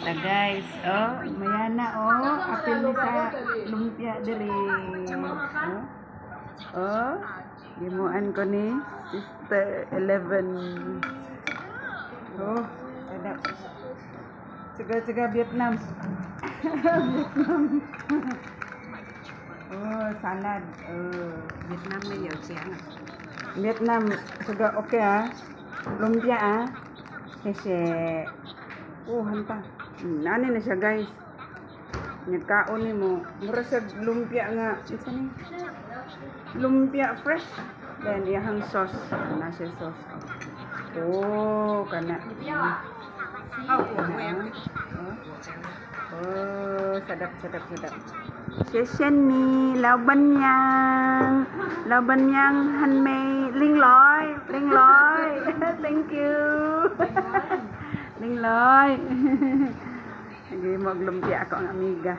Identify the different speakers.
Speaker 1: kita guys. Oh, Mayana oh, apil ni sa lumpia diri. Oh, gimuan ko ni Sister 11. Oh, sedap. Cegah-cegah Vietnam. Vietnam. Oh, salad.
Speaker 2: Vietnam mới nhiều chén à.
Speaker 1: Vietnam juga okey ah. Lumpia ah. Kasi oh, hanta. Nani na siya guys. Nagkaon ni mo. Mura sa lumpia nga. Isa ni. Lumpia fresh. Then iyang sauce. Nasa sauce. Oh, kana. Oh, sedap. Session ni laban yang handmade Linh Loi. Thank you. Linh Loi. Lagi maglumpia ako ang amiga.